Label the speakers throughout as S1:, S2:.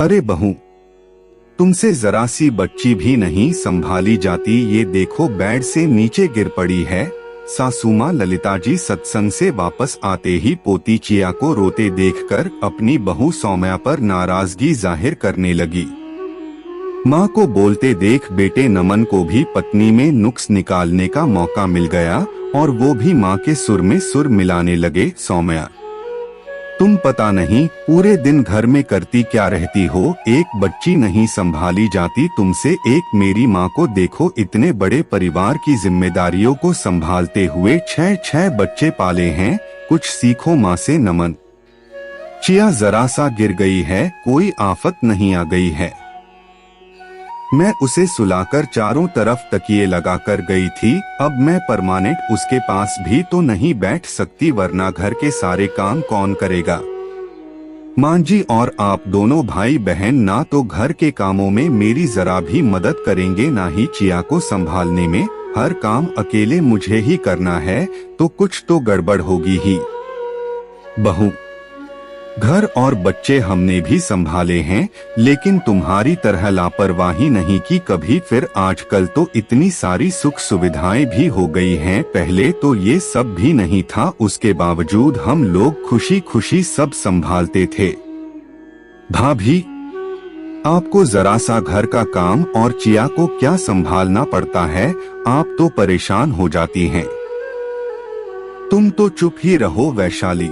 S1: अरे बहू, तुमसे जरा सी बच्ची भी नहीं संभाली जाती, ये देखो बेड से नीचे गिर पड़ी है। सासू माँ ललिता जी सत्संग से वापस आते ही पोती चिया को रोते देखकर अपनी बहू सौम्या पर नाराजगी जाहिर करने लगी। माँ को बोलते देख बेटे नमन को भी पत्नी में नुक्स निकालने का मौका मिल गया और वो भी माँ के सुर में सुर मिलाने लगे। सौम्या, तुम पता नहीं पूरे दिन घर में करती क्या रहती हो, एक बच्ची नहीं संभाली जाती तुमसे। एक मेरी माँ को देखो, इतने बड़े परिवार की जिम्मेदारियों को संभालते हुए 6 बच्चे पाले हैं। कुछ सीखो माँ से। नमन, चिया जरा सा गिर गई है, कोई आफत नहीं आ गई है। मैं उसे सुलाकर चारों तरफ तकिए लगाकर गई थी, अब मैं परमानेंट उसके पास भी तो नहीं बैठ सकती, वरना घर के सारे काम कौन करेगा। माँ जी और आप दोनों भाई बहन ना तो घर के कामों में मेरी जरा भी मदद करेंगे, ना ही चिया को संभालने में। हर काम अकेले मुझे ही करना है, तो कुछ तो गड़बड़ होगी ही। बहू, घर और बच्चे हमने भी संभाले हैं, लेकिन तुम्हारी तरह लापरवाही नहीं की कभी। फिर आजकल तो इतनी सारी सुख सुविधाएं भी हो गई हैं, पहले तो ये सब भी नहीं था, उसके बावजूद हम लोग खुशी खुशी सब संभालते थे। भाभी, आपको जरा सा घर का काम और चिया को क्या संभालना पड़ता है, आप तो परेशान हो जाती हैं। तुम तो चुप ही रहो वैशाली,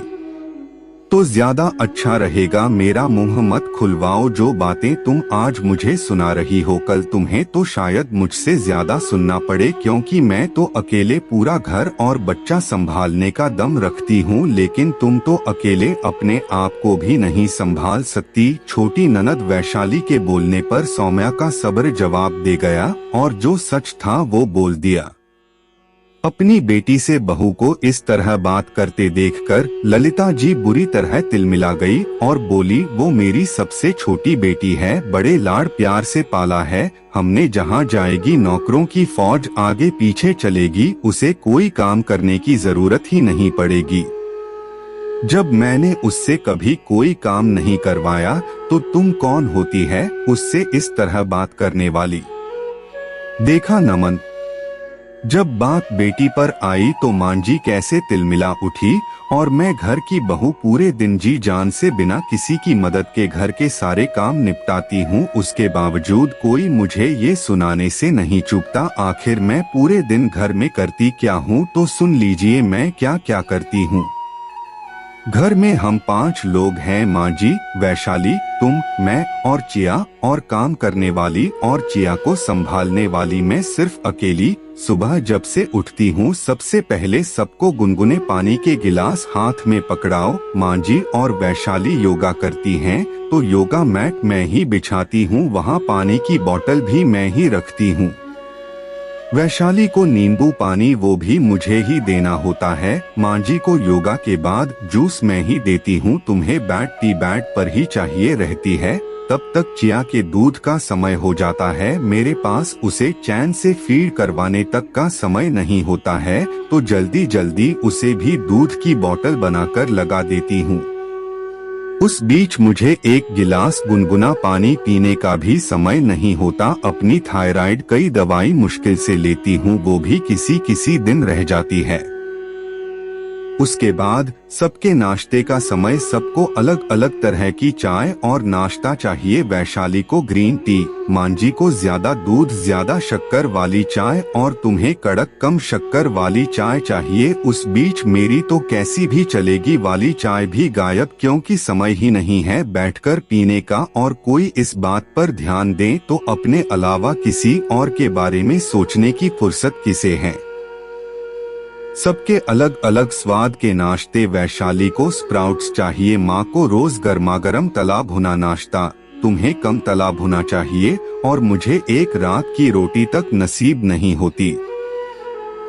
S1: तो ज्यादा अच्छा रहेगा। मेरा मुंह मत खुलवाओ, जो बातें तुम आज मुझे सुना रही हो कल तुम्हें तो शायद मुझसे ज्यादा सुनना पड़े, क्योंकि मैं तो अकेले पूरा घर और बच्चा संभालने का दम रखती हूँ, लेकिन तुम तो अकेले अपने आप को भी नहीं संभाल सकती। छोटी ननद वैशाली के बोलने पर सौम्या का सब्र जवाब दे गया और जो सच था वो बोल दिया। अपनी बेटी से बहू को इस तरह बात करते देखकर ललिता जी बुरी तरह तिलमिला गई और बोली, वो मेरी सबसे छोटी बेटी है, बड़े लाड़ प्यार से पाला है, हमने जहाँ जाएगी नौकरों की फौज आगे पीछे चलेगी, उसे कोई काम करने की जरूरत ही नहीं पड़ेगी। जब मैंने उससे कभी कोई काम नहीं करवाया तो तुम कौन होती है उससे इस तरह बात करने वाली। देखा नमन, जब बात बेटी पर आई तो मांझी कैसे तिलमिला उठी, और मैं घर की बहू पूरे दिन जी जान से बिना किसी की मदद के घर के सारे काम निपटाती हूँ, उसके बावजूद कोई मुझे ये सुनाने से नहीं चूकता। आखिर मैं पूरे दिन घर में करती क्या हूँ, तो सुन लीजिए मैं क्या क्या करती हूँ। घर में हम 5 लोग हैं, माँ जी, वैशाली, तुम, मैं और चिया, और काम करने वाली और चिया को संभालने वाली मैं सिर्फ अकेली। सुबह जब से उठती हूँ सबसे पहले सबको गुनगुने पानी के गिलास हाथ में पकड़ाओ। माँ जी और वैशाली योगा करती हैं, तो योगा मैट मैं ही बिछाती हूँ, वहाँ पानी की बोतल भी मैं ही रखती हूँ। वैशाली को नींबू पानी वो भी मुझे ही देना होता है। माँ जी को योगा के बाद जूस मैं ही देती हूँ। तुम्हें टी बैड पर ही चाहिए रहती है, तब तक चिया के दूध का समय हो जाता है, मेरे पास उसे चैन से फीड करवाने तक का समय नहीं होता है, तो जल्दी जल्दी उसे भी दूध की बोतल बनाकर लगा देती हूँ। उस बीच मुझे एक गिलास गुनगुना पानी पीने का भी समय नहीं होता। अपनी थायराइड कई दवाई मुश्किल से लेती हूँ, वो भी किसी दिन रह जाती है। उसके बाद सबके नाश्ते का समय, सबको अलग अलग तरह की चाय और नाश्ता चाहिए। वैशाली को ग्रीन टी, मांझी को ज्यादा दूध ज्यादा शक्कर वाली चाय और तुम्हें कड़क कम शक्कर वाली चाय चाहिए। उस बीच मेरी तो कैसी भी चलेगी वाली चाय भी गायब, क्योंकि समय ही नहीं है बैठकर पीने का, और कोई इस बात पर ध्यान दे तो अपने अलावा किसी और के बारे में सोचने की फुर्सत किसे है। सबके अलग अलग स्वाद के नाश्ते। वैशाली को स्प्राउट्स चाहिए, माँ को रोज गर्मागर्म तला भुना नाश्ता, तुम्हें कम तला भुना चाहिए, और मुझे एक रात की रोटी तक नसीब नहीं होती।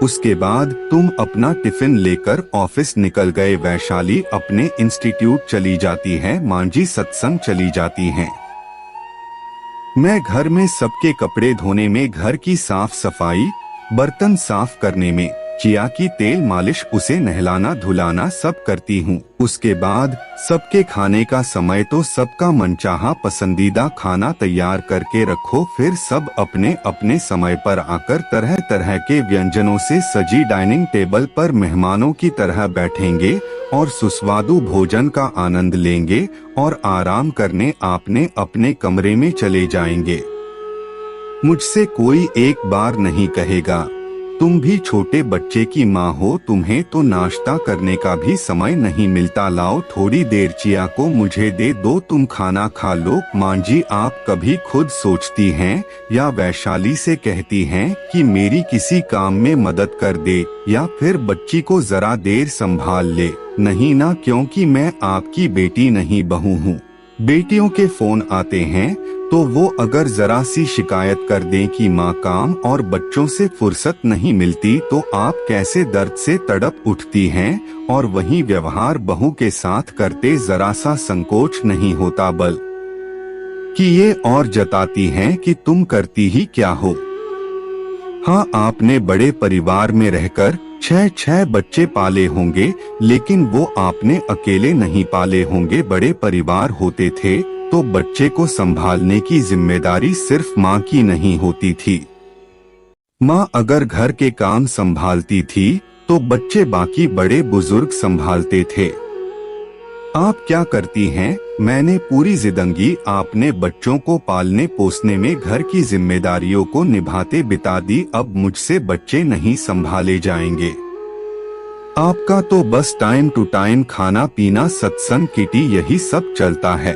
S1: उसके बाद तुम अपना टिफिन लेकर ऑफिस निकल गए। वैशाली अपने इंस्टीट्यूट चली जाती है, मांझी सत्संग चली जाती हैं। मैं घर में सबके कपड़े धोने में, घर की साफ सफाई, बर्तन साफ करने में, चिया की तेल मालिश, उसे नहलाना धुलाना सब करती हूँ। उसके बाद सबके खाने का समय तो सबका मनचाहा पसंदीदा खाना तैयार करके रखो। फिर सब अपने अपने समय पर आकर तरह तरह के व्यंजनों से सजी डाइनिंग टेबल पर मेहमानों की तरह बैठेंगे और सुस्वादु भोजन का आनंद लेंगे और आराम करने अपने अपने कमरे में चले जाएंगे। मुझसे कोई एक बार नहीं कहेगा तुम भी छोटे बच्चे की माँ हो, तुम्हें तो नाश्ता करने का भी समय नहीं मिलता, लाओ थोड़ी देर चिया को मुझे दे दो, तुम खाना खा लो। माँ जी, आप कभी खुद सोचती हैं या वैशाली से कहती हैं कि मेरी किसी काम में मदद कर दे या फिर बच्ची को जरा देर संभाल ले? नहीं ना, क्योंकि मैं आपकी बेटी नहीं बहू हूँ। बेटियों के फोन आते हैं तो वो अगर जरा सी शिकायत कर दें कि माँ काम और बच्चों से फुर्सत नहीं मिलती तो आप कैसे दर्द से तड़प उठती हैं, और वही व्यवहार बहू के साथ करते जरा सा संकोच नहीं होता, बल कि ये और जताती हैं कि तुम करती ही क्या हो। हाँ, आपने बड़े परिवार में रहकर 6 बच्चे पाले होंगे, लेकिन वो आपने अकेले नहीं पाले होंगे। बड़े परिवार होते थे तो बच्चे को संभालने की जिम्मेदारी सिर्फ माँ की नहीं होती थी। माँ अगर घर के काम संभालती थी तो बच्चे बाकी बड़े बुजुर्ग संभालते थे। आप क्या करती हैं? मैंने पूरी जिंदगी आपने बच्चों को पालने पोसने में घर की जिम्मेदारियों को निभाते बिता दी, अब मुझसे बच्चे नहीं संभाले जाएंगे। आपका तो बस टाइम टू टाइम खाना पीना सत्संग किटी यही सब चलता है।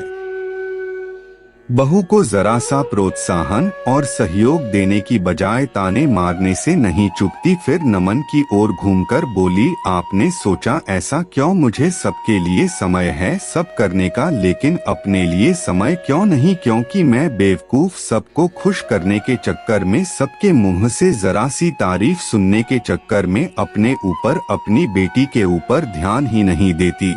S1: बहू को जरा सा प्रोत्साहन और सहयोग देने की बजाय ताने मारने से नहीं चुपती। फिर नमन की ओर घूमकर बोली, आपने सोचा ऐसा क्यों? मुझे सबके लिए समय है सब करने का, लेकिन अपने लिए समय क्यों नहीं? क्योंकि मैं बेवकूफ सबको खुश करने के चक्कर में, सबके मुंह से जरा सी तारीफ सुनने के चक्कर में अपने ऊपर अपनी बेटी के ऊपर ध्यान ही नहीं देती।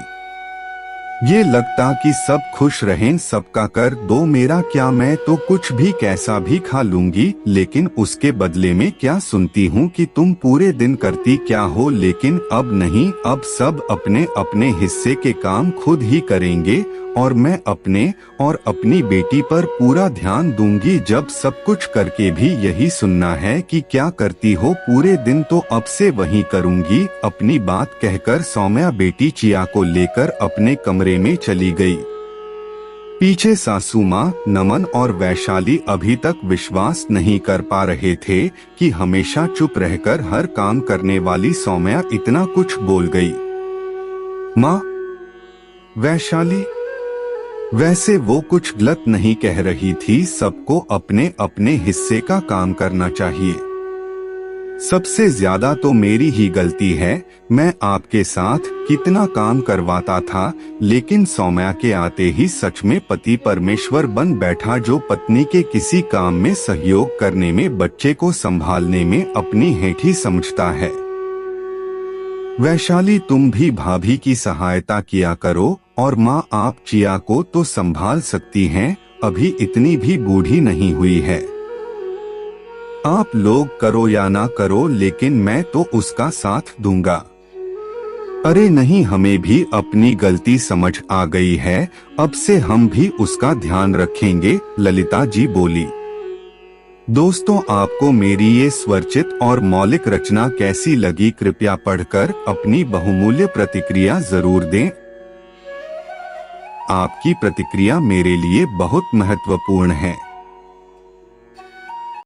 S1: ये लगता कि सब खुश रहें, सबका कर दो मेरा क्या, मैं तो कुछ भी कैसा भी खा लूंगी, लेकिन उसके बदले में क्या सुनती हूँ कि तुम पूरे दिन करती क्या हो। लेकिन अब नहीं, अब सब अपने अपने हिस्से के काम खुद ही करेंगे और मैं अपने और अपनी बेटी पर पूरा ध्यान दूंगी। जब सब कुछ करके भी यही सुनना है कि क्या करती हो पूरे दिन, तो अब से वही करूंगी। अपनी बात कहकर सौम्या बेटी चिया को लेकर अपने कमरे में चली गई। पीछे सासू माँ, नमन और वैशाली अभी तक विश्वास नहीं कर पा रहे थे कि हमेशा चुप रहकर हर काम करने वाली सौम्या इतना कुछ बोल गई। माँ, वैशाली वैसे वो कुछ गलत नहीं कह रही थी, सबको अपने अपने हिस्से का काम करना चाहिए। सबसे ज्यादा तो मेरी ही गलती है, मैं आपके साथ कितना काम करवाता था, लेकिन सौम्या के आते ही सच में पति परमेश्वर बन बैठा, जो पत्नी के किसी काम में सहयोग करने में, बच्चे को संभालने में अपनी हेठी समझता है। वैशाली, तुम भी भाभी की सहायता किया करो, और माँ आप चिया को तो संभाल सकती हैं, अभी इतनी भी बूढ़ी नहीं हुई है। आप लोग करो या ना करो, लेकिन मैं तो उसका साथ दूंगा। अरे नहीं, हमें भी अपनी गलती समझ आ गई है, अब से हम भी उसका ध्यान रखेंगे, ललिता जी बोली। दोस्तों, आपको मेरी ये स्वरचित और मौलिक रचना कैसी लगी? कृपया पढ़कर अपनी बहुमूल्य प्रतिक्रिया जरूर दें। आपकी प्रतिक्रिया मेरे लिए बहुत महत्वपूर्ण है।